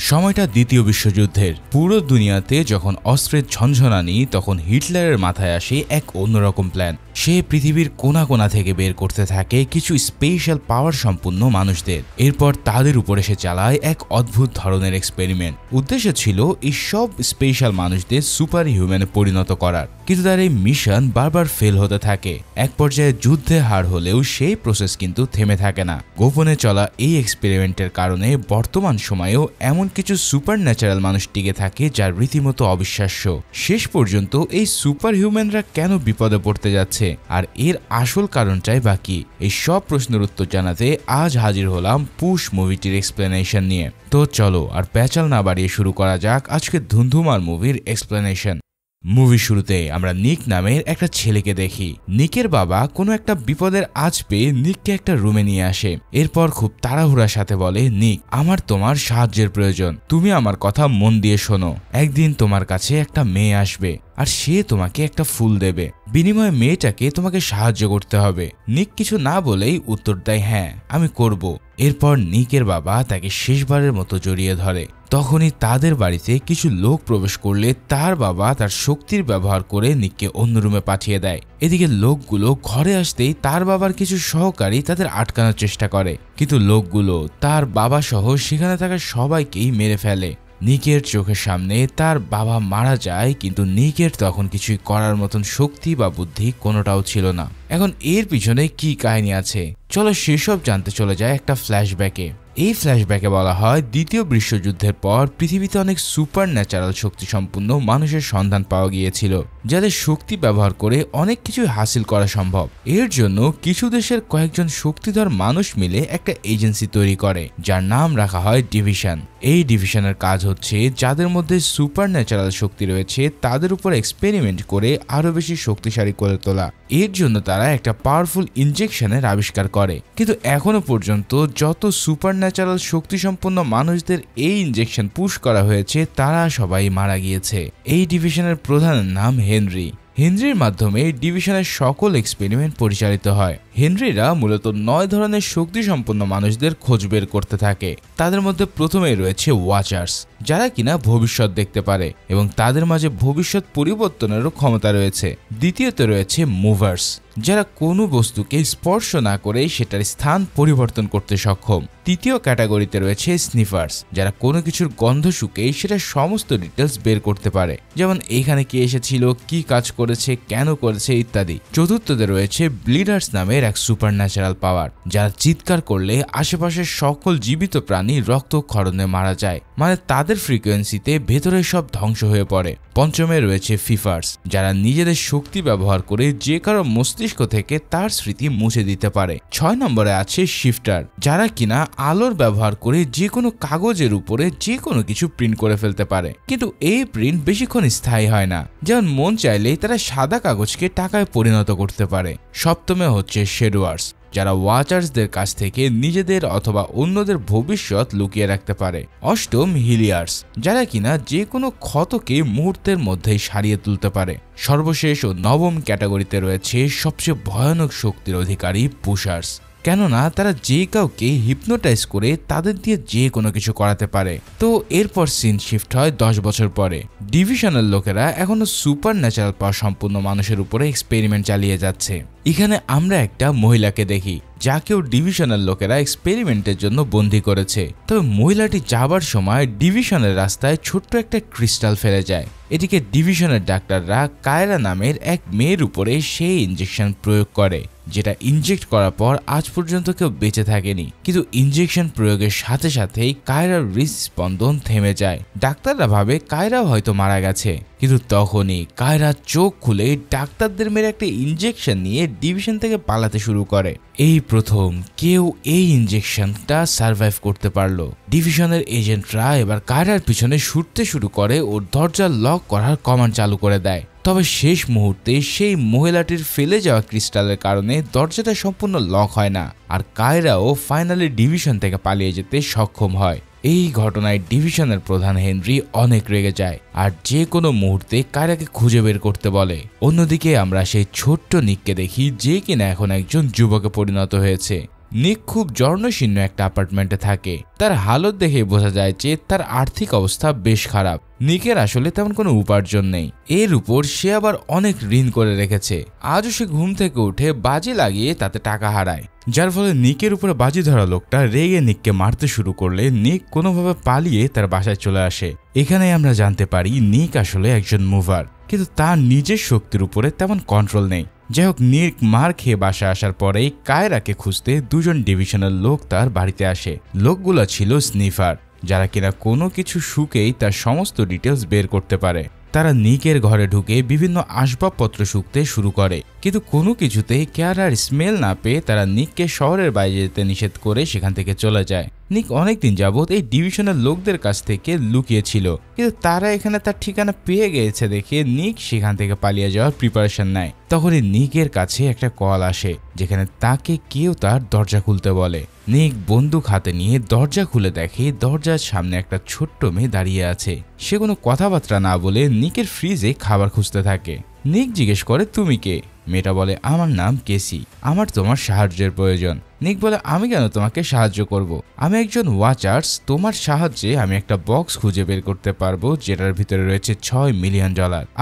সময়টা দ্বিতীয় বিশ্বযুদ্ধের। পুরো দুনিয়াতে যখন অস্ত্রের ঝনঝনানি, তখন হিটলারের মাথায় আসে এক অন্যরকম প্ল্যান। সে পৃথিবীর কোনা কোনা থেকে বের করতে থাকে কিছু স্পেশাল পাওয়ার সম্পন্ন মানুষদের। এরপর তাদের উপরে সে চালায় এক অদ্ভুত ধরনের এক্সপেরিমেন্ট। উদ্দেশ্য ছিল এই সব স্পেশাল মানুষদের সুপার হিউম্যানে পরিণত করার, কিন্তু তার এই মিশন বারবার ফেল হতে থাকে। এক পর্যায়ে যুদ্ধে হার হলেও সেই প্রসেস কিন্তু থেমে থাকে না। গোপনে চলা এই এক্সপেরিমেন্টের কারণে বর্তমান সময়েও এমন কিছু সুপার ন্যাচারাল মানুষ টিকে থাকে যা রীতিমতো অবিশ্বাস্য। শেষ পর্যন্ত এই সুপার হিউম্যানরা কেন বিপদে পড়তে যাচ্ছে, আর এর আসল কারণটাই বাকি, এই সব প্রশ্নের উত্তর জানাতে আজ হাজির হলাম পুশ মুভিটির এক্সপ্লেনেশন নিয়ে। তো চলো আর প্যাচাল না বাড়িয়ে শুরু করা যাক আজকে ধুন্ধুমার মুভির এক্সপ্লেনেশন। মুভির শুরুতে আমরা নিক নামের একটা ছেলেকে দেখি। নিকের বাবা কোনো একটা বিপদের আঁচ পেয়ে নিককে একটা রুমে নিয়ে আসে। এরপর খুব তাড়াহুড়ার সাথে বলে, নিক, আমার তোমার সাহায্যের প্রয়োজন। তুমি আমার কথা মন দিয়ে শোনো। একদিন তোমার কাছে একটা মেয়ে আসবে আর সে তোমাকে একটা ফুল দেবে। বিনিময়ে মেয়েটাকে তোমাকে সাহায্য করতে হবে। নিক কিছু না বলেই উত্তর দেয়, হ্যাঁ আমি করব। এরপর নিকের বাবা তাকে শেষবারের মতো জড়িয়ে ধরে। তখনই তাদের বাড়িতে কিছু লোক প্রবেশ করলে তার বাবা তার শক্তির ব্যবহার করে নিককে অন্য রুমে পাঠিয়ে দেয়। এদিকে লোকগুলো ঘরে আসতেই তার বাবার কিছু সহকারী তাদের আটকানোর চেষ্টা করে, কিন্তু লোকগুলো তার বাবা সহ সেখানে থাকা সবাইকেই মেরে ফেলে। নিকের চোখের সামনে তার বাবা মারা যায়, কিন্তু নিকের তখন কিছুই করার মতন শক্তি বা বুদ্ধি কোনোটাও ছিল না। এখন এর পিছনে কি কাহিনী আছে, চলো সেসব জানতে চলে যায় একটা ফ্ল্যাশব্যাকে। এই ফ্ল্যাশব্যাকে বলা হয় দ্বিতীয় বিশ্বযুদ্ধের পর পৃথিবীতে অনেক সুপার ন্যাচারাল শক্তি সম্পন্ন মানুষের সন্ধান পাওয়া গিয়েছিল, যাদের শক্তি ব্যবহার করে অনেক কিছু হাসিল করা সম্ভব। এর জন্য কিছু দেশের কয়েকজন শক্তিধর মানুষ মিলে একটা এজেন্সি তৈরি করে, যার নাম রাখা হয় ডিভিশন। এই ডিভিশনের কাজ হচ্ছে যাদের মধ্যে সুপার ন্যাচারাল শক্তি রয়েছে তাদের উপর এক্সপেরিমেন্ট করে আরো বেশি শক্তিশালী করে তোলা। এর জন্য তারা একটা পাওয়ারফুল ইনজেকশনের আবিষ্কার করে, কিন্তু এখনো পর্যন্ত যত সুপার ন্যাচারাল শক্তি সম্পন্ন মানুষদের এই ইনজেকশন পুশ করা হয়েছে তারা সবাই মারা গিয়েছে। এই ডিভিশনের প্রধানের নাম হেনরি। হেনরির মাধ্যমে ডিভিশনের সকল এক্সপেরিমেন্ট পরিচালিত হয়। হেনরিরা মূলত 9 ধরনের শক্তি সম্পন্ন মানুষদের খোঁজ বের করতে থাকে। তাদের মধ্যে প্রথমেই রয়েছে ওয়াচার্স, যারা কিনা ভবিষ্যৎ দেখতে পারে এবং তাদের মাঝে ভবিষ্যৎ পরিবর্তনেরও ক্ষমতা রয়েছে। দ্বিতীয়তে রয়েছে মুভার্স, যারা কোনো বস্তুকে স্পর্শ না করে সেটার স্থান পরিবর্তন করতে সক্ষম। তৃতীয় ক্যাটাগরিতে রয়েছে স্নিফার্স, যারা কোনো কিছুর গন্ধ শুকেই সেটার সমস্ত ডিটেলস বের করতে পারে, যেমন এইখানে কি এসেছিল, কি কাজ করেছে, কেন করেছে ইত্যাদি। চতুর্থতে রয়েছে ব্লিডার্স নামের এক সুপার ন্যাচারাল পাওয়ার, যারা চিৎকার করলে আশেপাশের সকল জীবিত প্রাণী রক্তক্ষরণে মারা যায়, মানে তাদের ফ্রিকোয়েন্সিতে ভেতরে সব ধ্বংস হয়ে পড়ে। পঞ্চমে রয়েছে ফিফার্স, যারা নিজেদের শক্তি ব্যবহার করে যে কারো মস্তিষ্ক থেকে তার স্মৃতি মুছে দিতে পারে। 6 নম্বরে আছে শিফটার, যারা কিনা আলোর ব্যবহার করে যে কোনো কাগজের উপরে যে কোনো কিছু প্রিন্ট করে ফেলতে পারে, কিন্তু এই প্রিন্ট বেশিক্ষণ স্থায়ী হয় না। যেমন মন চাইলেই তারা সাদা কাগজকে টাকায় পরিণত করতে পারে। সপ্তমে হচ্ছে শেডোয়ার্স, যারা ওয়াচার্সদের কাছ থেকে নিজেদের অথবা অন্যদের ভবিষ্যৎ লুকিয়ে রাখতে পারে। অষ্টম হিলিয়ার্স, যারা কিনা যে কোনো ক্ষতকে মুহূর্তের মধ্যেই সারিয়ে তুলতে পারে। সর্বশেষ ও নবম ক্যাটাগরিতে রয়েছে সবচেয়ে ভয়ানক শক্তির অধিকারী পুশার্স, কেননা তারা যে কাউকে হিপনোটাইজ করে তাদের দিয়ে যে কোনো কিছু করাতে পারে। তো এরপর সিন শিফট হয় 10 বছর পরে। ডিভিশনের লোকেরা এখনো সুপার ন্যাচারাল পাওয়ার সম্পূর্ণ মানুষের উপরে এক্সপেরিমেন্ট চালিয়ে যাচ্ছে। এখানে আমরা একটা মহিলাকে দেখি, যাকেও ডিভিশনের লোকেরা এক্সপেরিমেন্টের জন্য বন্দী করেছে। তবে মহিলাটি যাবার সময় ডিভিশনের রাস্তায় ছোট্ট একটা ক্রিস্টাল ফেলে যায়। এদিকে ডিভিশনের ডাক্তাররা কায়রা নামের এক মেয়ের উপরে সেই ইনজেকশন প্রয়োগ করে, যেটা ইনজেক্ট করার পর আজ পর্যন্ত কেউ বেঁচে থাকেনি। কিন্তু ইনজেকশন প্রয়োগের সাথে সাথেই কায়রার হৃদস্পন্দন থেমে যায়। ডাক্তাররা ভাবে কায়রাও হয়তো মারা গেছে, কিন্তু তখনই কায়রা চোখ খুলে ডাক্তারদের মেরে একটা ইনজেকশন নিয়ে ডিভিশন থেকে পালাতে শুরু করে। এই প্রথম কেউ এই ইনজেকশনটা সার্ভাইভ করতে পারলো। ডিভিশনের এজেন্টরা এবার কায়রার পিছনে ছুটতে শুরু করে ও দরজা লক করার কমান্ড চালু করে দেয়। তবে শেষ মুহূর্তে সেই মহিলাটির ফেলে যাওয়া ক্রিস্টালের কারণে দরজাটা সম্পূর্ণ লক হয় না, আর কায়রাও ফাইনালি ডিভিশন থেকে পালিয়ে যেতে সক্ষম হয়। এই ঘটনায় ডিভিশনের প্রধান হেনরি অনেক রেগে যায় আর যে কোনো মুহূর্তে কায়রাকে খুঁজে বের করতে বলে। অন্যদিকে আমরা সেই ছোট্ট নিককে দেখি, যে কিনা এখন একজন যুবকে পরিণত হয়েছে। নিক খুব জর্ণশীর্ণ একটা অ্যাপার্টমেন্টে থাকে। তার হালত দেখে বোঝা যায় যে তার আর্থিক অবস্থা বেশ খারাপ। নিকের আসলে তেমন কোনো উপার্জন নেই, এর উপর সে আবার অনেক ঋণ করে রেখেছে। আজও সে ঘুম থেকে উঠে বাজি লাগিয়ে তাতে টাকা হারায়, যার ফলে নিকের উপরে বাজি ধরা লোকটা রেগে নিককে মারতে শুরু করলে নিক কোনোভাবে পালিয়ে তার বাসায় চলে আসে। এখানে আমরা জানতে পারি নিক আসলে একজন মুভার, কিন্তু তার নিজের শক্তির উপরে তেমন কন্ট্রোল নেই। যাই হোক, নিক মার খেয়ে বাসায় আসার পরেই কায়রাকে খুঁজতে দুজন ডিভিশনাল লোক তার বাড়িতে আসে। লোকগুলো ছিল স্নিফার, যারা কিনা কোনো কিছু শুকেই তার সমস্ত ডিটেলস বের করতে পারে। তারা নিকের ঘরে ঢুকে বিভিন্ন আসবাবপত্র শুকতে শুরু করে, কিন্তু কোনো কিছুতেই কায়রার স্মেল না পেয়ে তারা নিককে শহরের বাইরে যেতে নিষেধ করে সেখান থেকে চলে যায়। নিক অনেকদিন যাবৎ এই ডিভিশনের লোকদের কাছ থেকে লুকিয়েছিল, কিন্তু তারা এখানে তার ঠিকানা পেয়ে গেছে দেখে নিক সেখান থেকে পালিয়ে যাওয়ার প্রিপারেশন নেয়। তখনই নিকের কাছে একটা কল আসে, যেখানে তাকে কেউ তার দরজা খুলতে বলে। নিক বন্দুক হাতে নিয়ে দরজা খুলে দেখে দরজার সামনে একটা ছোট্ট মেয়ে দাঁড়িয়ে আছে। সে কোনো কথাবার্তা না বলে নিকের ফ্রিজে খাবার খুঁজতে থাকে। নিক জিজ্ঞেস করে, তুমি কে? মেয়েটা বলে, আমার নাম কেসি, আমার তোমার সাহায্যের প্রয়োজন। নিক বলে, আমি কেন তোমাকে সাহায্য করব? আমি একজন ওয়াচার্স, তোমার সাহায্যে আমি একটা বক্স খুঁজে বের করতে পারবো যেটার ভিতরে রয়েছে $6 মিলিয়ন।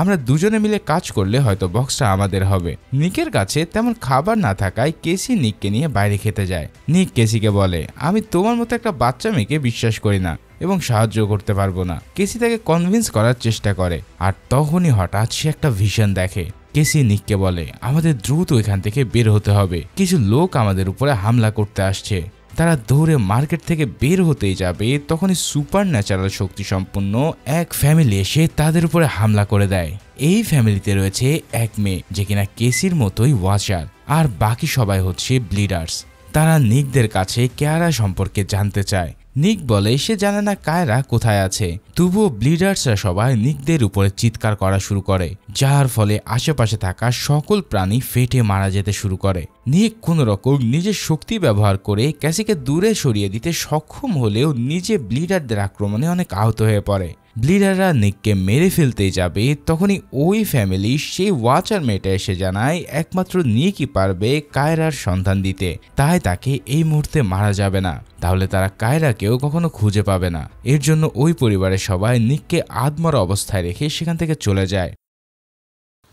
আমরা দুজনে মিলে কাজ করলে হয়তো বক্সটা আমাদের হবে। নিকের কাছে তেমন খাবার না থাকায় কেসি নিককে নিয়ে বাইরে খেতে যায়। নিক কেসিকে বলে, আমি তোমার মতো একটা বাচ্চা মেয়েকে বিশ্বাস করি না এবং সাহায্য করতে পারবো না। কেসি তাকে কনভিন্স করার চেষ্টা করে, আর তখনই হঠাৎ সে একটা ভিশন দেখে। কেসি নিককে বলে, আমাদের দ্রুত এখান থেকে বের হতে হবে, কিছু লোক আমাদের উপরে হামলা করতে আসছে। তারা দৌড়ে মার্কেট থেকে বের হতেই যাবে, তখনই সুপার ন্যাচারাল শক্তি সম্পন্ন এক ফ্যামিলি এসে তাদের উপরে হামলা করে দেয়। এই ফ্যামিলিতে রয়েছে এক মেয়ে যে কিনা কেসির মতোই ওয়াচার, আর বাকি সবাই হচ্ছে ব্লিডার্স। তারা নিকদের কাছে কায়রা সম্পর্কে জানতে চায়। নিক বলে সে জানে না কায়রা কোথায় আছে, তবুও ব্লিডার্সরা সবাই নিকদের উপরে চিৎকার করা শুরু করে, যার ফলে আশেপাশে থাকা সকল প্রাণী ফেটে মারা যেতে শুরু করে। নিক কোনো রকম নিজের শক্তি ব্যবহার করে ক্যাসিকে দূরে সরিয়ে দিতে সক্ষম হলেও নিজে ব্লিডারদের আক্রমণে অনেক আহত হয়ে পড়ে। ব্লিডাররা নিককে মেরে ফেলতেই যাবে, তখনই ওই ফ্যামিলি সেই ওয়াচার মেয়েটা এসে জানায় একমাত্র নিকই পারবে কায়রার সন্ধান দিতে, তাই তাকে এই মুহূর্তে মারা যাবে না, তাহলে তারা কায়রাকেও কখনো খুঁজে পাবে না। এর জন্য ওই পরিবারের সবাই নিককে আধমরা অবস্থায় রেখে সেখান থেকে চলে যায়।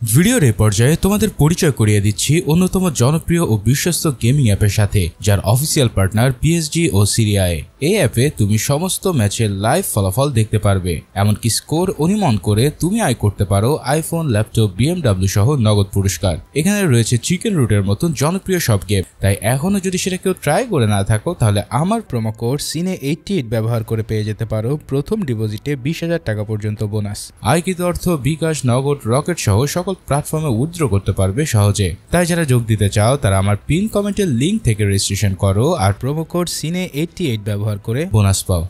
ভিডিওর এই পর্যায়ে তোমাদের পরিচয় করিয়ে দিচ্ছি অন্যতম জনপ্রিয় ও বিশ্বস্ত গেমিং অ্যাপের সাথে, যার অফিসিয়াল পার্টনার PSG ও সিরিয়ায়। এই অ্যাপে তুমি সমস্ত ম্যাচের লাইভ ফলাফল দেখতে পারবে, এমনকি স্কোর অনুমান করে তুমি আয় করতে পারো আইফোন, ল্যাপটপ, BMW সহ নগদ পুরস্কার। এখানে রয়েছে চিকেন রুটের মতন জনপ্রিয় সব গেম, তাই এখনো যদি সেটা কেউ ট্রাই করে না থাকো তাহলে আমার প্রোমো কোড সিনে88 ব্যবহার করে পেয়ে যেতে পারো প্রথম ডিপোজিটে 20,000 টাকা পর্যন্ত বোনাস। আয়কৃত অর্থ বিকাশ, নগদ, রকেট সহ সকল প্ল্যাটফর্মে উইথড্র করতে পারবে সহজে। তাই যারা যোগ দিতে চাও তারা আমার পিন কমেন্টের লিংক থেকে রেজিস্ট্রেশন করো আর প্রোমো কোড সিনে88 ব্যবহার করে বোনাস পাও।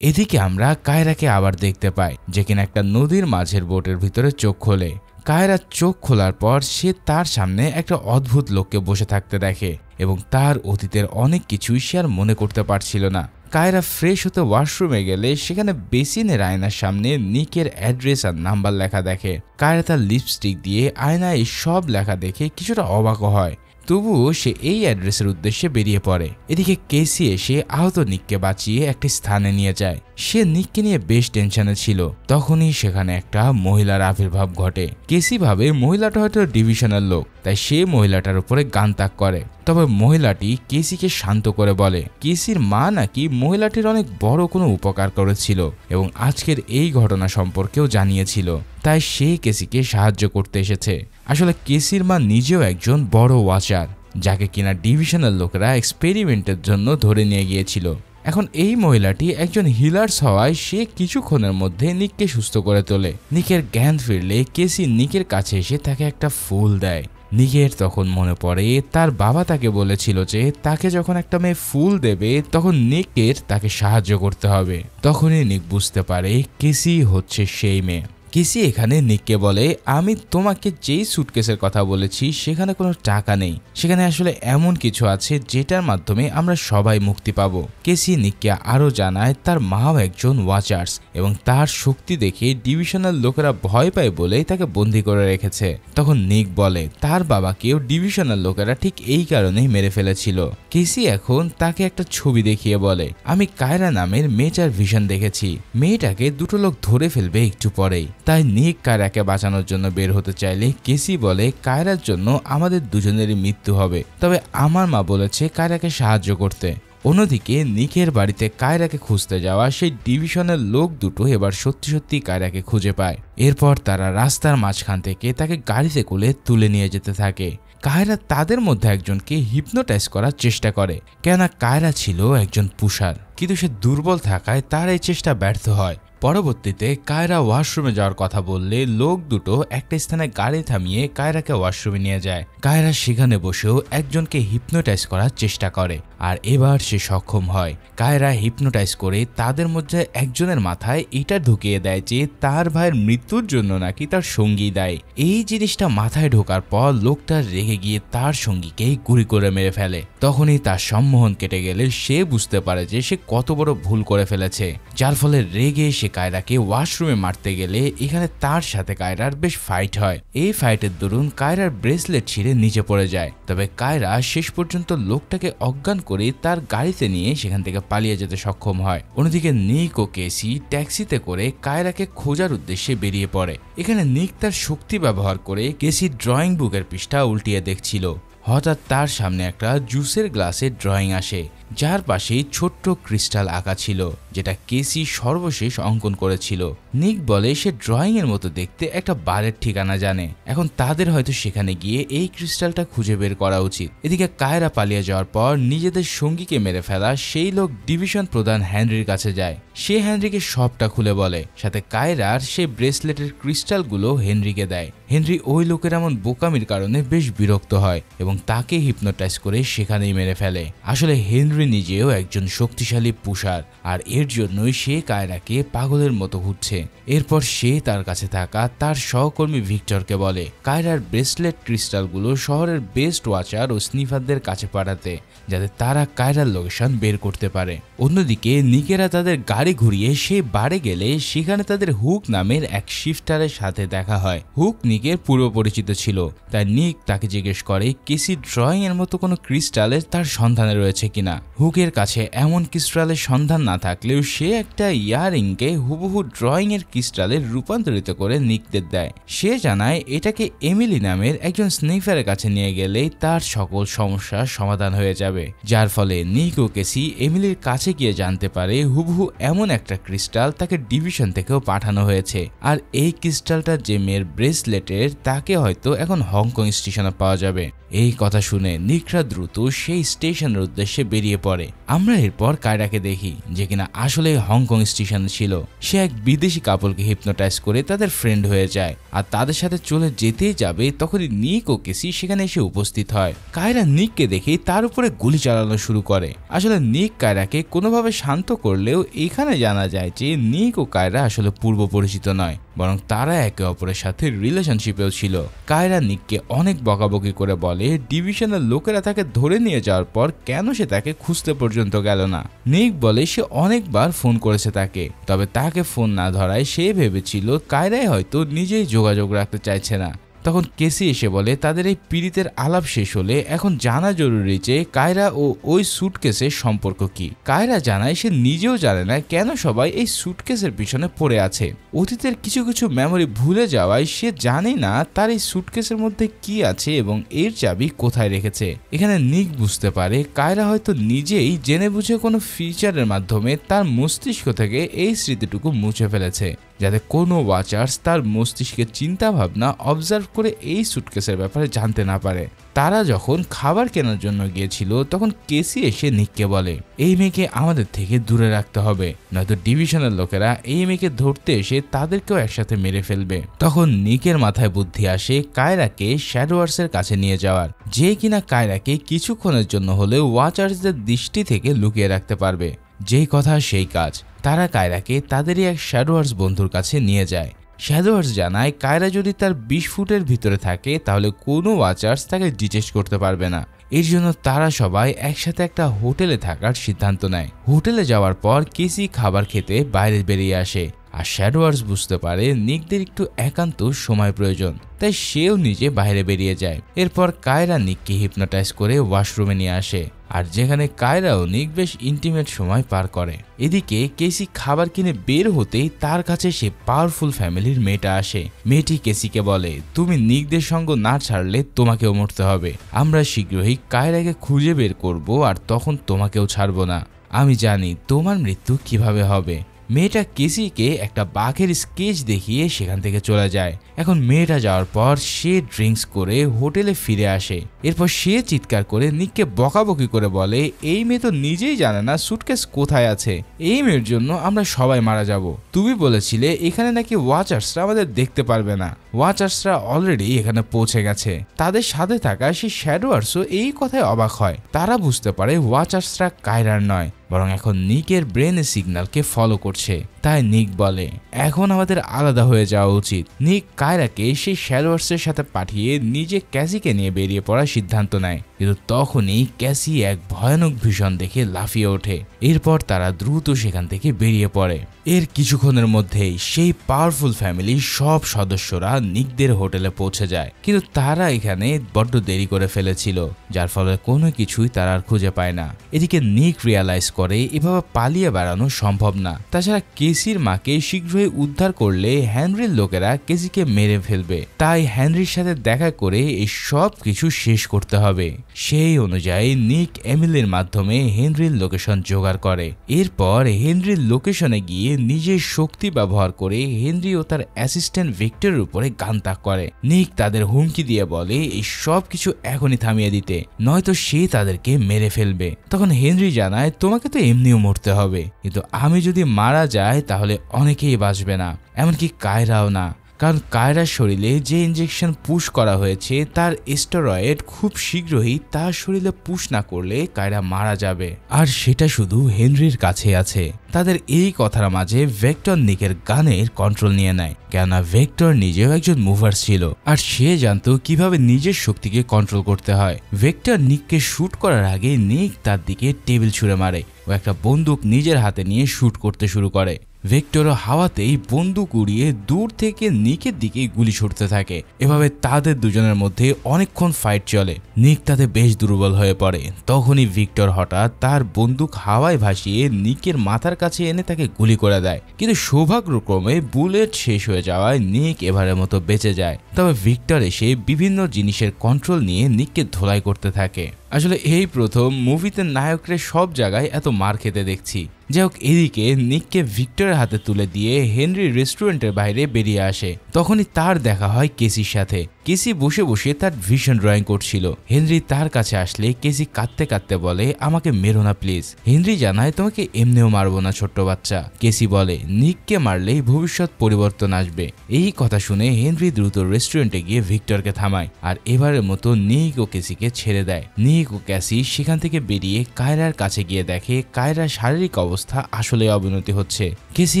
এদিকে আমরা কায়রাকে আবার দেখতে পাই, যে কিনা একটা নদীর মাঝের বোটের ভিতরে চোখ খোলে। কায়রা চোখ খোলার পর সে তার সামনে একটা অদ্ভুত লোককে বসে থাকতে দেখে এবং তার অতীতের অনেক কিছুই সে আর মনে করতে পারছিল না। কায়রা ফ্রেশ হতে ওয়াশরুমে গেলে সেখানে বেসিনের আয়নার সামনে নিকের অ্যাড্রেস আর নাম্বার লেখা দেখে। কায়রা তার লিপস্টিক দিয়ে আয়নায় এই সব লেখা দেখে কিছুটা অবাক হয়, তবুও সে এই অ্যাড্রেসের উদ্দেশ্যে বেরিয়ে পড়ে। এদিকে কেসি এসে আহত নিককে বাঁচিয়ে একটি স্থানে নিয়ে যায়। সে নিককে নিয়ে বেশ টেনশনে ছিল। তখনই সেখানে একটা মহিলার আবির্ভাব ঘটে। কেসি ভাবে মহিলাটা হয়তো ডিভিশনের লোক, তাই সে মহিলাটার উপরে গান তাক করে। তবে মহিলাটি কেসিকে শান্ত করে বলে কেসির মা নাকি মহিলাটির অনেক বড় কোনো উপকার করেছিল এবং আজকের এই ঘটনা সম্পর্কেও জানিয়েছিল, তাই সে কেসিকে সাহায্য করতে এসেছে। আসলে কেসির মা নিজেও একজন বড় ওয়াচার, যাকে কিনা ডিভিশনাল লোকেরা এক্সপেরিমেন্টের জন্য ধরে নিয়ে গিয়েছিল। এখন এই মহিলাটি একজন হিলার্স হওয়ায় সে কিছুক্ষণের মধ্যে নিককে সুস্থ করে তোলে। নিকের জ্ঞান ফিরলে কেসি নিকের কাছে এসে তাকে একটা ফুল দেয়। নিকের তখন মনে পড়ে তার বাবা তাকে বলেছিল যে তাকে যখন একটা মেয়ে ফুল দেবে তখন নিকের তাকে সাহায্য করতে হবে। তখনই নিক বুঝতে পারে কেসি হচ্ছে সেই মেয়ে। কেসি এখানে নিককে বলে, আমি তোমাকে যেই সুটকেসের কথা বলেছি সেখানে কোনো টাকা নেই, সেখানে আসলে এমন কিছু আছে যেটার মাধ্যমে আমরা সবাই মুক্তি পাবো। কেসি নিককে আরো জানায় তার মাও একজন ওয়াচার্স এবং তার শক্তি দেখে ডিভিশনাল লোকেরা ভয় পায় বলেই তাকে বন্দি করে রেখেছে। তখন নিক বলে তার বাবাকেও ডিভিশনাল লোকেরা ঠিক এই কারণেই মেরে ফেলেছিল। কেসি এখন তাকে একটা ছবি দেখিয়ে বলে, আমি কায়রা নামের মেয়েটার ভিশন দেখেছি, মেয়েটাকে দুটো লোক ধরে ফেলবে একটু পরেই। তাই নিক কায়রাকে বাঁচানোর জন্য বের হতে চাইলে কেসি বলে কায়রার জন্য আমাদের দুজনেরই মৃত্যু হবে, তবে আমার মা বলেছে কায়রাকে সাহায্য করতে। অন্যদিকে নিকের বাড়িতে কায়রাকে খুঁজতে যাওয়া সেই ডিভিশনের লোক দুটো এবার সত্যি সত্যি কায়রাকে খুঁজে পায়। এরপর তারা রাস্তার মাঝখান থেকে তাকে গাড়িতে করে তুলে নিয়ে যেতে থাকে। কায়রা তাদের মধ্যে একজনকে হিপনোটাইজ করার চেষ্টা করে, কেননা কায়রা ছিল একজন পুষার, কিন্তু সে দুর্বল থাকায় তার এই চেষ্টা ব্যর্থ হয়। পরবর্তীতে কায়রা ওয়াশরুমে যাওয়ার কথা বললে লোক দুটো একটা স্থানে গাড়ি থামিয়ে কায়রাকে ওয়াশরুমে নিয়ে যায়। কায়রা সেখানে বসেও একজনকে হিপনোটাইজ করার চেষ্টা করে, আর এবার সে সক্ষম হয়। কায়রা হিপনোটাইজ করে তাদের মধ্যে একজনের মাথায় এটা ঢুকিয়ে দেয় যে তার ভাইয়ের মৃত্যুর জন্য নাকি তার সঙ্গী দায়ী। এই জিনিসটা মাথায় ঢোকার পর লোকটা রেগে গিয়ে তার সঙ্গীকে গুলি করে মেরে ফেলে। তখনই তার সম্মোহন কেটে গেলে সে বুঝতে পারে যে সে কত বড় ভুল করে ফেলেছে, যার ফলে রেগে সে কায়রাকে ওয়াশরুমে মারতে গেলে এখানে তার সাথে কায়রার বেশ ফাইট হয়। এই ফাইটের দরুন কায়রার ব্রেসলেট ছিঁড়ে নিচে পড়ে যায়, তবে কায়রা শেষ পর্যন্ত লোকটাকে অজ্ঞান করে তার গাড়িতে নিয়ে সেখান থেকে পালিয়ে যেতে সক্ষম হয়। অন্যদিকে নিক ও কেসি ট্যাক্সিতে করে কায়রাকে খোঁজার উদ্দেশ্যে বেরিয়ে পড়ে। এখানে নিক তার শক্তি ব্যবহার করে কেসির ড্রয়িং বুকের পৃষ্ঠা উল্টিয়ে দেখছিল। হঠাৎ তার সামনে একটা জুসের গ্লাসের ড্রয়িং আসে, যার পাশে ছোট্ট ক্রিস্টাল আঁকা ছিল, যেটা কেসি সর্বশেষ অঙ্কন করেছিল। নিক বলে সে ড্রয়িং এর মতো দেখতে একটা বারের ঠিকানা জানে, এখন তাদের হয়তো সেখানে গিয়ে এই ক্রিস্টালটা খুঁজে বের করা উচিত। এদিকে কায়রা পালিয়ে যাওয়ার পর নিজেদের সঙ্গীকে মেরে ফেলা সেই লোক ডিভিশন প্রধান হেনরির কাছে যায়। সে হেনরিকে সবটা খুলে বলে, সাথে কায়রার সেই ব্রেসলেটের ক্রিস্টালগুলো হেনরিকে দেয়। হেনরি ওই লোকের এমন বোকামির কারণে বেশ বিরক্ত হয় এবং তাকে হিপনোটাইজ করে সেখানেই মেরে ফেলে। আসলে হেনরি নিজেও একজন শক্তিশালী পুষার, আর এর জন্যই সে কায়রাকে পাগলের মতো ঘুরছে। এরপর সে তার কাছে থাকা তার সহকর্মী ভিক্টরকে বলে কায়রার ব্রেসলেট ক্রিস্টালগুলো শহরের বেস্ট ওয়াচার ও স্নিফারদের কাছে পাঠাতে, যাতে তারা কায়রার লোকেশন বের করতে পারে। অন্যদিকে নিকেরা তাদের গাড়ি ঘুরিয়ে সে বারে গেলে সেখানে তাদের হুক নামের এক শিফটারের সাথে দেখা হয়। হুক নিকের পূর্ব পরিচিত ছিল, তাই নিক তাকে জিজ্ঞেস করে কেসি ড্রয়িং এর মতো কোনো ক্রিস্টালের তার সন্ধানে রয়েছে কিনা। হুকের কাছে এমন ক্রিস্টালের সন্ধান না থাকলেও সে একটা ইয়ারিংকে হুবহু ড্রয়িং এর ক্রিস্টালে রূপান্তরিত করে নিকদের দেয়। সে জানায় এটাকে এমিলি নামের একজন স্নিফারের কাছে নিয়ে গেলেই তার সকল সমস্যার সমাধান হয়ে যাবে, যার ফলে নিক ও কেসি এমিলির কাছে গিয়ে জানতে পারে হুবহু এমন একটা ক্রিস্টাল তাকে ডিভিশন থেকেও পাঠানো হয়েছে, আর এই ক্রিস্টালটা যে মেয়ের ব্রেসলেটের তাকে হয়তো এখন হংকং স্টেশনে পাওয়া যাবে। এই কথা শুনে নিকরা দ্রুত সেই স্টেশনের উদ্দেশ্যে বেরিয়ে পড়ে। আমরা এরপর কায়রাকে দেখি যে কিনা আসলে হংকং স্টেশনে ছিল। সে এক বিদেশি কাপলকে হিপনোটাইজ করে তাদের ফ্রেন্ড হয়ে যায়, আর তাদের সাথে চলে যেতেই যাবে তখনই নিক ও কেসি সেখানে এসে উপস্থিত হয়। কায়রা নিককে দেখে তার উপরে গুলি চালানো শুরু করে। আসলে নিক কায়রাকে কোনোভাবে শান্ত করলেও এখানে জানা যায় যে নিক ও কায়রা আসলে পূর্ব পরিচিত নয়, বরং তারা একে অপরের সাথে রিলেশনশিপেও ছিল। কায়রা নিককে অনেক বকাবকি করে বলে ডিভিশনের লোকেরা তাকে ধরে নিয়ে যাওয়ার পর কেন সে তাকে খুঁজতে পর্যন্ত গেল না। নিক বলে সে অনেকবার ফোন করেছে তাকে, তবে তাকে ফোন না ধরায় সে ভেবেছিল কায়রাই হয়তো নিজেই যোগাযোগ রাখতে চাইছে না। তখন কেসি এসে বলে তাদের এই পীড়িতের আলাপ শেষ হলে এখন জানা জরুরি যে কায়রা ও ওই সুটকেসের সম্পর্ক কি। কায়রা জানায় সে নিজেও জানে না কেন সবাই এই সুটকেসের পিছনে পড়ে আছে। অতীতের কিছু কিছু মেমোরি ভুলে যাওয়ায় সে জানে না তার এই সুটকেসের মধ্যে কি আছে এবং এর চাবি কোথায় রেখেছে। এখানে নিক বুঝতে পারে কায়রা হয়তো নিজেই জেনে বুঝে কোনো ফিচারের মাধ্যমে তার মস্তিষ্ক থেকে এই স্মৃতিটুকু মুছে ফেলেছে, যাতে কোনো ওয়াচার্স তার মস্তিষ্কের চিন্তা ভাবনা অবজার্ভ করে এই সুটকেসের ব্যাপারে জানতে না পারে। তারা যখন খাবার কেনার জন্য গিয়েছিল তখন কেসি এসে নিককে বলে এই মেয়েকে আমাদের থেকে দূরে রাখতে হবে, নয়তো ডিভিশনের লোকেরা এই মেয়েকে ধরতে এসে তাদেরকেও একসাথে মেরে ফেলবে। তখন নিকের মাথায় বুদ্ধি আসে কায়রাকে শ্যাডোয়ার্সের কাছে নিয়ে যাওয়ার, যে কিনা কায়রাকে কিছুক্ষণের জন্য হলেও ওয়াচার্সদের দৃষ্টি থেকে লুকিয়ে রাখতে পারবে। যেই কথা সেই কাজ, তারা কায়রাকে তাদেরই এক শ্যাডোয়ার্স বন্ধুর কাছে নিয়ে যায়। শ্যাডোয়ার্স জানায় কায়রা যদি তার 20 ফুটের ভিতরে থাকে তাহলে কোনো ওয়াচার্স তাকে ডিটেক্ট করতে পারবে না। এর জন্য তারা সবাই একসাথে একটা হোটেলে থাকার সিদ্ধান্ত নেয়। হোটেলে যাওয়ার পর কেসি খাবার খেতে বাইরে বেরিয়ে আসে আর শ্যাডোয়ার্স বুঝতে পারে নিকদের একটু একান্ত সময় প্রয়োজন, তাই সেও নিজে বাইরে বেরিয়ে যায়। এরপর কায়রা নিককে হিপনোটাইজ করে ওয়াশরুমে নিয়ে আসে আর যেখানে কায়রা ও নিক বেশ ইন্টিমেট সময় পার করে। এদিকে কেসি খাবার কিনে বের হতেই তার কাছে সে পাওয়ারফুল ফ্যামিলির মেয়েটা আসে। মেয়েটি কেসিকে বলে, তুমি নিকদের সঙ্গ না ছাড়লে তোমাকেও মরতে হবে। আমরা শীঘ্রই কায়রাকে খুঁজে বের করব আর তখন তোমাকেও ছাড়বো না। আমি জানি তোমার মৃত্যু কিভাবে হবে। মেয়েটা কেসিকে একটা বাঘের স্কেচ দেখিয়ে সেখান থেকে চলে যায়। এখন মেয়েটা যাওয়ার পর সে ড্রিঙ্কস করে হোটেলে ফিরে আসে। এরপর সে চিৎকার করে নিককে বকাবকি করে বলে, এই মেয়ে তো নিজেই জানে না সুটকেস কোথায় আছে। এই মেয়ের জন্য আমরা সবাই মারা যাব। তুমি বলেছিলে এখানে নাকি ওয়াচার্সরা আমাদের দেখতে পারবে না। ওয়াচার্সরা অলরেডি এখানে পৌঁছে গেছে। তাদের সাথে থাকা সেই শ্যাডোয়ার্সও এই কথায় অবাক হয়। তারা বুঝতে পারে ওয়াচার্সরা কায়রার নয়, বরং এখন নিকের ব্রেনের সিগন্যালকে ফলো করছে। তাই নিক বলে, এখন আমাদের আলাদা হয়ে যাওয়া উচিত। নিক কায়রাকে সেই শ্যাডোয়ার্সের সাথে পাঠিয়ে নিজে ক্যাসিকে নিয়ে বেরিয়ে পড়ার সিদ্ধান্ত নেয়। কিন্তু তখনই ক্যাসি এক ভয়ানক ভীষণ দেখে লাফিয়ে ওঠে। এরপর তারা দ্রুত সেখান থেকে বেরিয়ে পড়ে। এর কিছুক্ষণের মধ্যেই সেই পাওয়ারফুল ফ্যামিলির সব সদস্যরা নিকদের হোটেলে পৌঁছে যায়, কিন্তু তারা এখানে বড্ড দেরি করে ফেলেছিল, যার ফলে কোনো কিছুই তারা আর খুঁজে পায় না। এদিকে নিক রিয়ালাইজ করে এভাবে পালিয়ে বেড়ানো সম্ভব না। তাছাড়া কেসির মাকে শীঘ্রই উদ্ধার করলে হেনরির লোকেরা কেসিকে মেরে ফেলবে। তাই হেনরির সাথে দেখা করে এই সব কিছু শেষ করতে হবে। সেই অনুযায়ী নিক এমিলির মাধ্যমে হেনরির লোকেশন জোগাড় করে। এরপর হেনরির লোকেশনে গিয়ে নিজের শক্তি ব্যবহার করে হেনরি ও তার অ্যাসিস্ট্যান্ট ভিক্টরের উপরে গান তাক করে। নিক তাদের হুমকি দিয়ে বলে এই সব কিছু এখনই থামিয়ে দিতে, নয়তো সে তাদেরকে মেরে ফেলবে। তখন হেনরি জানায়, তোমাকে তো এমনিও মরতে হবে, কিন্তু আমি যদি মারা যাই তাহলে অনেকেই বাঁচবে না, এমনকি কায়রাও না। কারণ কায়রার শরীরে যে ইনজেকশন পুশ করা হয়েছে তার স্টেরয়েড খুব শীঘ্রই তার শরীরে পুশ না করলে কায়রা মারা যাবে, আর সেটা শুধু হেনরির কাছে আছে। তাদের এই কথার মাঝে ভেক্টর নিকের গানের কন্ট্রোল নিয়ে নেয়, কেননা ভেক্টর নিজেও একজন মুভার ছিল আর সে জানতো কিভাবে নিজের শক্তিকে কন্ট্রোল করতে হয়। ভেক্টর নিককে শুট করার আগে নিক তার দিকে টেবিল ছুঁড়ে মারে ও একটা বন্দুক নিজের হাতে নিয়ে শুট করতে শুরু করে। ভেক্টরও হাওয়াতেই বন্দুক উড়িয়ে দূর থেকে নিকের দিকে গুলি ছুটতে থাকে। এভাবে তাদের দুজনের মধ্যে অনেকক্ষণ ফাইট চলে। নিক তাতে বেশ দুর্বল হয়ে পড়ে। তখনই ভিক্টর হঠাৎ তার বন্দুক হাওয়ায় ভাসিয়ে নিকের মাথার কাছে এনে তাকে গুলি করে দেয়, কিন্তু সৌভাগ্যক্রমে বুলেট শেষ হয়ে যাওয়ায় নিক এবারের মতো বেঁচে যায়। তবে ভিক্টর এসে বিভিন্ন জিনিসের কন্ট্রোল নিয়ে নিককে ধোলাই করতে থাকে। আসলে এই প্রথম মুভিতে নায়করা সব জায়গায় এত মার খেতে দেখছি। যাই হোক, এদিকে নিককে ভিক্টরের হাতে তুলে দিয়ে হেনরি রেস্টুরেন্টের বাইরে বেরিয়ে আসে। তখনই তার দেখা হয় কেসির সাথে। কেসি বসে বসে তার ভিশন ড্রয়িং করছিল। হেনরি তার কাছে আসলে কেসি কাঁদতে কাঁদতে বলে, আমাকে মেরো না প্লিজ। হেনরি জানায়, তোমাকে এমনিও মারবো না ছোট্ট বাচ্চা। কেসি বলে, নিককে মারলেই ভবিষ্যৎ পরিবর্তন আসবে। এই কথা শুনে হেনরি দ্রুত রেস্টুরেন্টে গিয়ে ভিক্টরকে থামায় আর এবারের মতো নিক ও কেসিকে ছেড়ে দেয়। নিক ও ক্যাসি সেখান থেকে বেরিয়ে কায়রার কাছে গিয়ে দেখে কায়রার শারীরিক অবস্থা আসলে অবনতি হচ্ছে। কেসি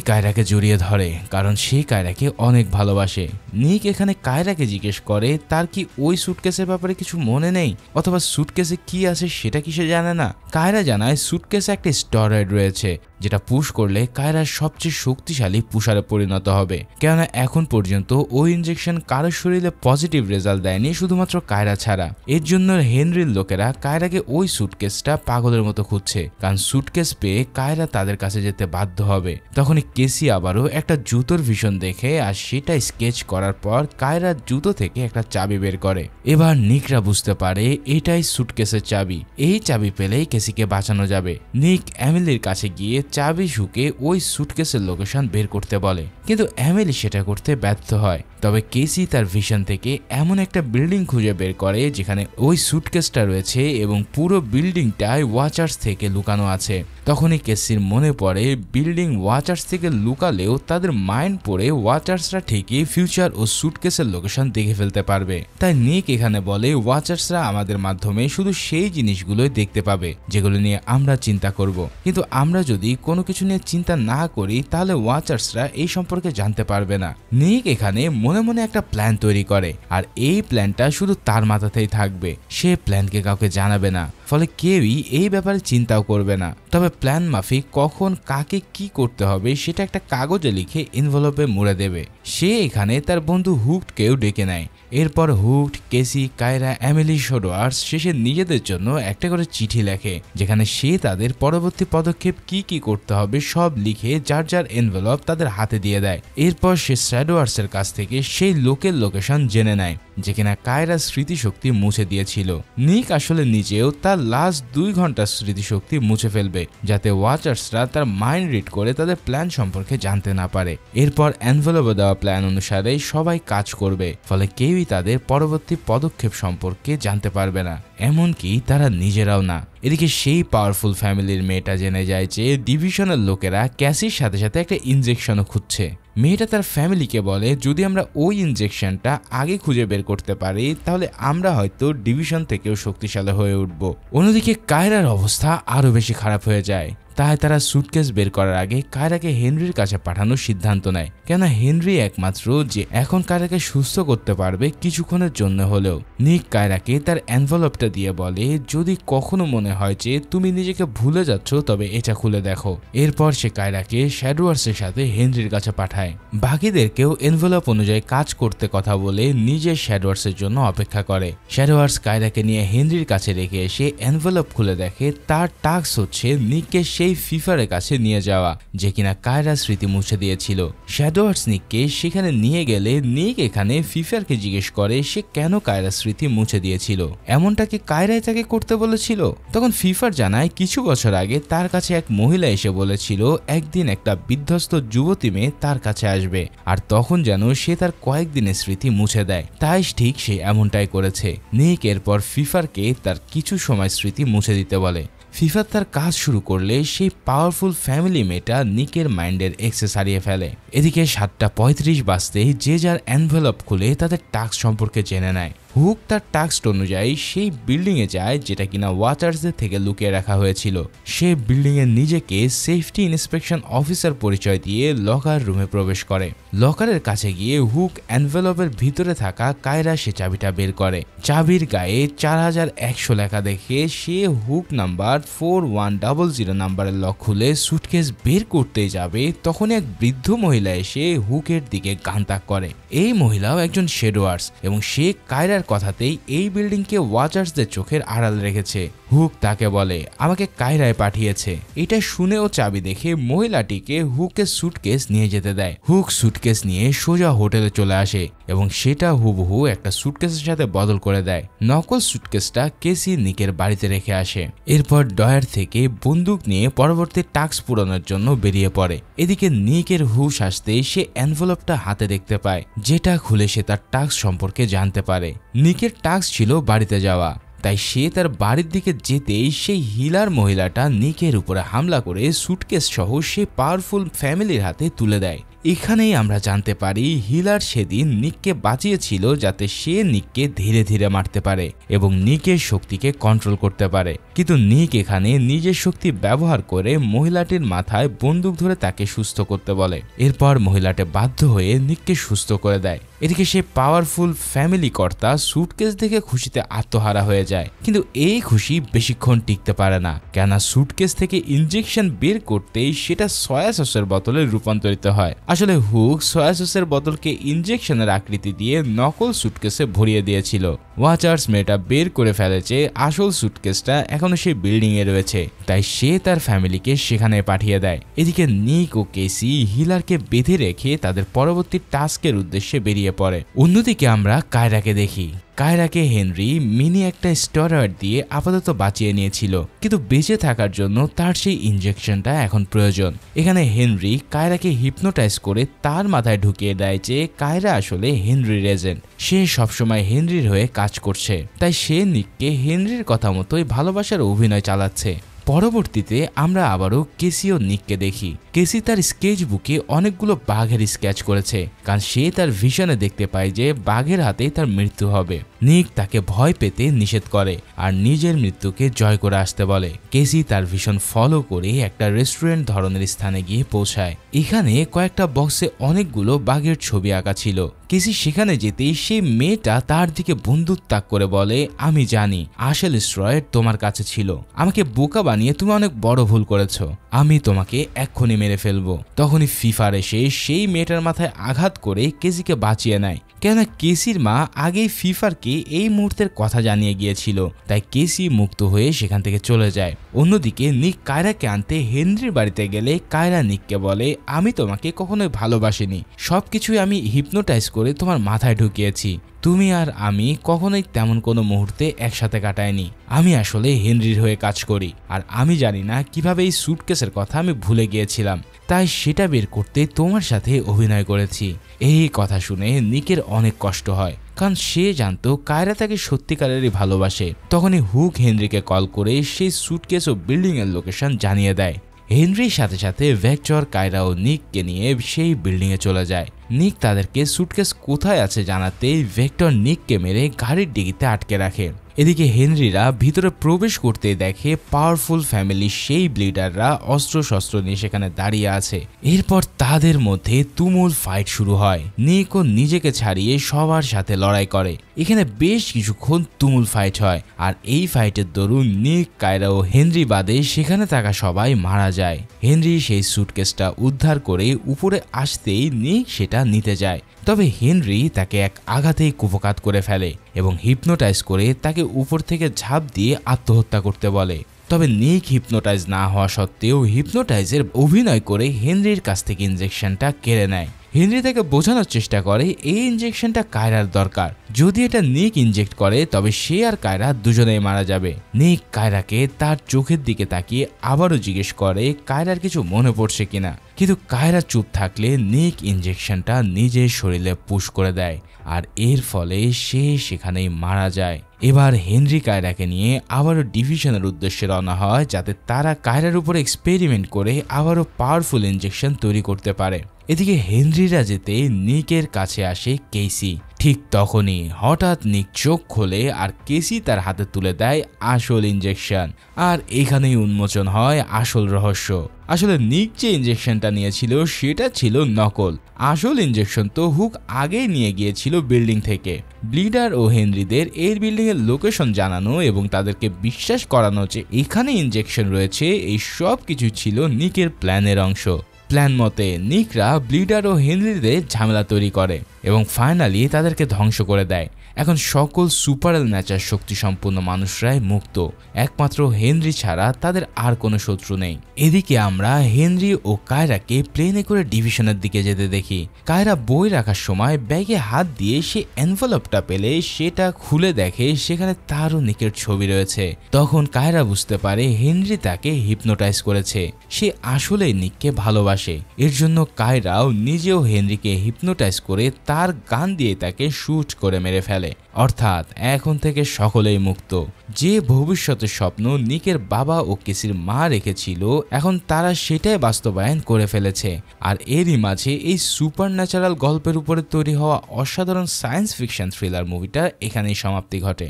কায়রাকে জড়িয়ে ধরে, কারণ সে কায়রাকে অনেক ভালোবাসে। নিক এখানে কায়রাকে জিজ্ঞেস করে তার কি ওই সুটকেসের ব্যাপারে কিছু মনে নেই, অথবা সুটকেসে কি আছে সেটা কি সে জানে না। কায়রা জানায় সুটকেসে একটা স্টেরয়েড রয়েছে, যেটা পুশ করলে কায়রার সবচেয়ে শক্তিশালী পুষারে পরিণত হবে। কেননা এখন পর্যন্ত ওই ইনজেকশন কারোর শরীরে পজিটিভ রেজাল্ট দেয়নি, শুধুমাত্র কায়রা ছাড়া। এর জন্য হেনরির লোকেরা কায়রাকে ওই সুটকেসটা পাগলের মতো খুঁজছে, কারণ সুটকেস পেয়ে কায়রা তাদের কাছে যেতে বাধ্য হবে। তখনই কেসি আবারও একটা জুতোর ভিশন দেখে আর সেটা স্কেচ করার পর কায়রার জুতো থেকে একটা চাবি বের করে। এবার নিকরা বুঝতে পারে এটাই সুটকেসের চাবি। এই চাবি পেলেই কেসিকে বাঁচানো যাবে। নিক এমিলির কাছে গিয়ে চাবি শুকে ওই সুটকেসের লোকেশন বের করতে বলে, কিন্তু এমিলি সেটা করতে ব্যর্থ হয়। তবে কেসি তার ভিশন থেকে এমন একটা বিল্ডিং খুঁজে বের করে যেখানে ওই সুটকেসটা রয়েছে এবং পুরো বিল্ডিংটায় ওয়াচার্স থেকে লুকানো আছে। তখনই কেসির মনে পড়ে বিল্ডিং ওয়াচার্স থেকে লুকালেও তাদের মাইন্ড পড়ে ওয়াচার্সরা ঠিকই ফিউচার ও সুটকেসের লোকেশন দেখে ফেলতে পারবে। তাই নিক এখানে বলে ওয়াচার্সরা আমাদের মাধ্যমে শুধু সেই জিনিসগুলোই দেখতে পাবে যেগুলো নিয়ে আমরা চিন্তা করব, কিন্তু আমরা যদি কোনো কিছু নিয়ে চিন্তা না করি তাহলে ওয়াচার্সরা এই সম্পর্কে জানতে পারবে না। নিক এখানে মনে মনে একটা প্ল্যান তৈরি করে, আর এই প্ল্যানটা শুধু তার মাথাতেই থাকবে, সে প্ল্যানকে কাউকে জানাবে না, ফলে কেউই এই ব্যাপারে চিন্তাও করবে না। তবে প্ল্যান মাফিক কখন কাকে কি করতে হবে সেটা একটা কাগজে লিখে এনভেলপে মুড়ে দেবে। সে এখানে তার বন্ধু হুককেও ডেকে নেয়। এরপর হুক, কেসি, কায়রা, এমিলি, শোডওয়ার্স শেষে নিজেদের জন্য একটা করে চিঠি লেখে, যেখানে সে তাদের পরবর্তী পদক্ষেপ কি কি করতে হবে সব লিখে যার যার এনভেলপ তাদের হাতে দিয়ে দেয়। এরপর সে শোডওয়ার্সের কাছ থেকে সেই লোকের লোকেশন জেনে নেয় যে কিনা কায়রার স্মৃতিশক্তি মুছে দিয়েছিল। নিক আসলে নিজেও তার লাস্ট 2 ঘন্টার স্মৃতিশক্তি মুছে ফেলবে, যাতে ওয়াচার্সরা তার মাইন্ড রিড করে তাদের প্ল্যান সম্পর্কে জানতে না পারে। এরপর এনভেলপে দেওয়া প্ল্যান অনুসারে সবাই কাজ করবে, ফলে কেউই তাদের পরবর্তী পদক্ষেপ সম্পর্কে জানতে পারবে না, এমনকি তারা নিজেরাও না। এদিকে সেই পাওয়ারফুল ফ্যামিলির মেয়েটা জেনে যায় যে ডিভিশনের লোকেরা ক্যাসির সাথে সাথে একটা ইনজেকশনও খুঁজছে। মেয়েটা তার ফ্যামিলিকে বলে যদি আমরা ওই ইনজেকশনটা আগে খুঁজে বের করতে পারি তাহলে আমরা হয়তো ডিভিশন থেকেও শক্তিশালী হয়ে উঠব। অন্যদিকে কায়রার অবস্থা আরো বেশি খারাপ হয়ে যায়, তাই তারা সুটকেস বের করার আগে কায়রাকে হেনরির কাছে পাঠানোর সিদ্ধান্ত নেয়, কেন হেনরি একমাত্র যে এখন কায়রাকে সুস্থ করতে পারবে কিছুক্ষণের জন্য হলেও। নিক কায়রাকে তার এনভেলপটা দিয়ে বলে যদি কখনো মনে হয় যে তুমি নিজেকে ভুলে যাচ্ছ তবে এটা খুলে দেখো। এরপর সে কায়রাকে শোডওয়ার্সের সাথে হেনরির কাছে পাঠায়। বাকিদেরকেও এনভেলপ অনুযায়ী কাজ করতে কথা বলে নিজে শোডওয়ার্সের জন্য অপেক্ষা করে। শোডওয়ার্স কায়রাকে নিয়ে হেনরির কাছে রেখে এসে এনভেলপ খুলে দেখে তার টাস্ক হচ্ছে নিককে সেই ফিফারের কাছে নিয়ে যাওয়া, যে কিনা কায়রার স্মৃতি মুছে দিয়েছিল। শোডওয়ার্স নিককে সেখানে নিয়ে গেলে নিক এখানে ফিফারকে জিজ্ঞেস করে সে কেন কায়রার স্মৃতি মুছে দিয়েছিল, এমনটা কি কায়রাই তাকে করতে বলেছিল। তখন ফিফার জানায় কিছু বছর আগে তার কাছে এক মহিলা এসে বলেছিল একদিন একটা বিধ্বস্ত যুবতী মেয়ে তার কাছে আসবে, আর তখন যেন সে তার কয়েকদিনের স্মৃতি মুছে দেয়। তাই ঠিক সে এমনটাই করেছে। নিক এরপর ফিফারকে তার কিছু সময় স্মৃতি মুছে দিতে বলে। ফিফার তার কাজ শুরু করলে সেই পাওয়ারফুল ফ্যামিলি মেয়েটা নিকের মাইন্ডের এক্সেস হারিয়ে ফেলে। এদিকে 7:35 বাজতেই যে যার এনভেলপ খুলে তাদের টাস্ক সম্পর্কে জেনে নেয়। হুক তার টাস্ক অনুযায়ী সেই বিল্ডিং এ যায় যেটা কিনা ওয়াচার্সদের থেকে লুকিয়ে রাখা হয়েছিল। সে বিল্ডিং এ নিজেকে সেফটি ইন্সপেকশন অফিসার পরিচয় দিয়ে লকার রুমে প্রবেশ করে। লকারের কাছে গিয়ে হুক এনভেলপের ভিতরে থাকা কায়রা সে চাবিটা বের করে। চাবির গায়ে 4100 লেখা দেখে সে হুক নাম্বার 4100 নাম্বারের লক খুলে সুটকেস বের করতে যাবে, তখন এক বৃদ্ধ মহিলা এসে হুকের দিকে গান তাক করে। এই মহিলাও একজন শোডওয়ার্স এবং সে কায়রার কথাতেই এই বিল্ডিংকে ওয়াচার্সদের চোখের আড়াল রেখেছে। হুক তাকে বলে আমাকে কায়রায় পাঠিয়েছে। এটা শুনেও চাবি দেখে মহিলাটিকে হুকের সুটকেস নিয়ে যেতে দেয়। হুক সুটকেস নিয়ে সোজা হোটেলে চলে আসে এবং সেটা হুবহু একটা সুটকেসের সাথে বদল করে দেয়। নকল সুটকেসটা কেসি নিকের বাড়িতে রেখে আসে। এরপর ডয়ার থেকে বন্দুক নিয়ে পরবর্তী টাস্ক পূরণের জন্য বেরিয়ে পড়ে। এদিকে নিকের হুশ আসতে সে এনভেলপটা হাতে দেখতে পায়, যেটা খুলে সে তার টাস্ক সম্পর্কে জানতে পারে। নিকের টাস্ক ছিল বাড়িতে যাওয়া, তাই সে তার বাড়ির দিকে যেতেই সেই হিলার মহিলাটা নিকের উপরে হামলা করে সুটকেস সহ সে পাওয়ারফুল ফ্যামিলির হাতে তুলে দেয়। এখানেই আমরা জানতে পারি হিলার সেদিন নিককে বাঁচিয়েছিল যাতে সে নিককে ধীরে ধীরে মারতে পারে এবং নিকের শক্তিকে কন্ট্রোল করতে পারে, কিন্তু নিক এখানে নিজের শক্তি ব্যবহার করে মহিলাটির মাথায় বন্দুক ধরে তাকে সুস্থ করতে বলে। এরপর মহিলাটি বাধ্য হয়ে নিককে সুস্থ করে দেয়। এদিকে সে পাওয়ারফুল ফ্যামিলি কর্তা সুটকেস দেখে খুশিতে আত্মহারা হয়ে যায়, কিন্তু এই খুশি বেশিক্ষণ টিকতে পারে না, কেননা সুটকেস থেকে ইনজেকশন বের করতেই সেটা সয়া সসের বোতলে রূপান্তরিত হয়। আসলে হুক সয়া সসের বোতলকে ইনজেকশনের আকৃতি দিয়ে নকল সুটকেসে ভরিয়ে দিয়েছিল। ওয়াচার্স মেয়েটা বের করে ফেলেছে আসল সুটকেসটা এখনো সেই বিল্ডিং এ রয়েছে, তাই সে তার ফ্যামিলিকে সেখানে পাঠিয়ে দেয়। এদিকে নিক ও কেসি হিলারকে বেঁধে রেখে তাদের পরবর্তী টাস্কের উদ্দেশ্যে বেরিয়ে পড়ে। অন্যদিকে আমরা কায়রাকে দেখি। কায়রাকে হেনরি মিনি একটা স্টেরয়েড দিয়ে আপাতত বাঁচিয়ে নিয়েছিল, কিন্তু বেঁচে থাকার জন্য তার সেই ইনজেকশনটা এখন প্রয়োজন। এখানে হেনরি কায়রাকে হিপনোটাইজ করে তার মাথায় ঢুকিয়ে দেয় যে কায়রা আসলে হেনরির এজেন্ট, সে সবসময় হেনরির হয়ে কাজ করছে, তাই সে নিককে হেনরির কথা মতোই ভালোবাসার অভিনয় চালাচ্ছে। পরবর্তীতে আমরা আবারও কেসি ও নিককে দেখি। কেসি তার স্কেচ বুকে অনেকগুলো বাঘের স্কেচ করেছে, কারণ সে তার ভিশনে দেখতে পায় যে বাঘের হাতেই তার মৃত্যু হবে। নিক তাকে ভয় পেতে নিষেধ করে আর নিজের মৃত্যুকে জয় করে আসতে বলে। কেসি তার ভিশন ফলো করে একটা রেস্টুরেন্ট ধরনের স্থানে গিয়ে পৌঁছায়। এখানে কয়েকটা বক্সে অনেকগুলো বাঘের ছবি আঁকা ছিল। কেসি সেখানে যেতেই সেই মেয়েটা তার দিকে বন্দুক তাক করে বলে, আমি জানি আসল স্টেরয়েড তোমার কাছে ছিল, আমাকে বোকা বানিয়ে তুমি অনেক বড় ভুল করেছো, আমি তোমাকে এক্ষুনি মেরে ফেলবো। তখনই ফিফার এসে সেই মেয়েটার মাথায় আঘাত করে কেসিকে বাঁচিয়ে নেয়। কেননা কেসির মা আগেই ফিফারকে এই মুহূর্তের কথা জানিয়ে গিয়েছিল, তাই কেসি মুক্ত হয়ে সেখান থেকে চলে যায়। অন্যদিকে নিক কায়রাকে আনতে হেনরির বাড়িতে গেলে কায়রা নিককে বলে, আমি তোমাকে কখনোই ভালোবাসিনি, সবকিছুই আমি হিপনোটাইজ করে তোমার মাথায় ঢুকিয়েছি, তুমি আর আমি কখনোই তেমন কোনো মুহূর্তে একসাথে কাটাইনি, আমি আসলে হেনরির হয়ে কাজ করি আর আমি জানি না কিভাবে এই সুটকেসের কথা আমি ভুলে গিয়েছিলাম, তাই সেটা বের করতে তোমার সাথে অভিনয় করেছি। এই কথা শুনে নিকের অনেক কষ্ট হয়, কারণ সে জানতো কায়রা তাকে সত্যিকারেরই ভালোবাসে। তখনই হুক হেনরিকে কল করে সেই সুটকেস ও বিল্ডিং এর লোকেশন জানিয়ে দেয়। হেনরির সাথে সাথে ভেক্টর, কায়রা ও নিককে নিয়ে সেই বিল্ডিং এ চলে যায়। নিক তাদেরকে সুটকেস কোথায় আছে জানাতেই ভেক্টর নিককে মেরে গাড়ির ডিগিতে আটকে রাখে। এদিকে হেনরিরা ভিতরে প্রবেশ করতে দেখে পাওয়ারফুল ফ্যামিলির সেই ব্লিডাররা অস্ত্র শস্ত্র নিয়ে সেখানে দাঁড়িয়ে আছে। এরপর তাদের মধ্যে তুমুল ফাইট শুরু হয়। নিকও নিজেকে ছাড়িয়ে সবার সাথে লড়াই করে। এখানে বেশ কিছুক্ষণ তুমুল ফাইট হয় আর এই ফাইটের দরুন নিক, কায়রা ও হেনরি বাদে সেখানে থাকা সবাই মারা যায়। হেনরি সেই সুটকেসটা উদ্ধার করে উপরে আসতেই নিক সেটা নিতে যায়, তবে হেনরি তাকে এক আঘাতেই কুপকাত করে ফেলে এবং হিপনোটাইজ করে তাকে উপর থেকে ঝাঁপ দিয়ে আত্মহত্যা করতে বলে। তবে নিক হিপনোটাইজ না হওয়া সত্ত্বেও হিপনোটাইজের অভিনয় করে হেনরির কাছ থেকে ইনজেকশনটা কেড়ে নেয়। হেনরি তাকে বোঝানোর চেষ্টা করে এই ইনজেকশনটা কায়রার দরকার, যদি এটা নিক ইনজেক্ট করে তবে সে আর কায়রা দুজনেই মারা যাবে। নিক কায়রাকে তার চোখের দিকে তাকিয়ে আবারও জিজ্ঞেস করে কায়রার কিছু মনে পড়ছে কিনা, কিন্তু কায়রা চুপ থাকলে নিক ইনজেকশনটা নিজের শরীরে পুশ করে দেয় আর এর ফলে সে সেখানেই মারা যায়। এবার হেনরি কায়রাকে নিয়ে আবারও ডিভিশনের উদ্দেশ্যে রওনা হয়, যাতে তারা কায়রার উপরে এক্সপেরিমেন্ট করে আবারও পাওয়ারফুল ইনজেকশন তৈরি করতে পারে। এদিকে হেনরিরা যেতে নিকের কাছে আসে কেসি। ঠিক তখনই হঠাৎ নিক চোখ খোলে আর কেসি তার হাতে তুলে দেয় আসল ইনজেকশন। আর এখানেই উন্মোচন হয় আসল রহস্য। আসলে নিক যে ইনজেকশনটা নিয়েছিল সেটা ছিল নকল। আসল ইনজেকশন তো হুক আগেই নিয়ে গিয়েছিল বিল্ডিং থেকে। ব্লিডার ও হেনরিদের এই বিল্ডিং এর লোকেশন জানানো এবং তাদেরকে বিশ্বাস করানো যে এখানে ইনজেকশন রয়েছে, এই সব কিছু ছিল নিকের প্ল্যানের অংশ। প্ল্যান মতে নিকরা ব্লিডার ও হেনরিদের ঝামেলা তৈরি করে এবং ফাইনালি তাদেরকে ধ্বংস করে দেয়। এখন সকল সুপার ন্যাচার শক্তি সম্পন্ন মানুষরাই মুক্ত, একমাত্র হেনরি ছাড়া তাদের আর কোনো শত্রু নেই। এদিকে আমরা হেনরি ও কায়রাকে প্লেনে করে ডিভিশনের দিকে যেতে দেখি। কায়রা বই রাখার সময় ব্যাগে হাত দিয়ে সে এনভেলপটা পেলে সেটা খুলে দেখে সেখানে তারও নিকের ছবি রয়েছে। তখন কায়রা বুঝতে পারে হেনরি তাকে হিপনোটাইজ করেছে, সে আসলেই নিককে ভালোবাসে। এর জন্য কায়রাও নিজেও হেনরিকে হিপনোটাইজ করে তার গান দিয়ে তাকে শুট করে মেরে ফেলে। অর্থাৎ এখন থেকে সকলেই মুক্ত। যে ভবিষ্যতের স্বপ্ন নিকের বাবা ও কেসির মা রেখেছিল, এখন তারা সেটাই বাস্তবায়ন করে ফেলেছে। আর এরই মাঝে এই সুপার ন্যাচারাল গল্পের উপরে তৈরি হওয়া অসাধারণ সায়েন্স ফিকশন থ্রিলার মুভিটা এখানেই সমাপ্তি ঘটে।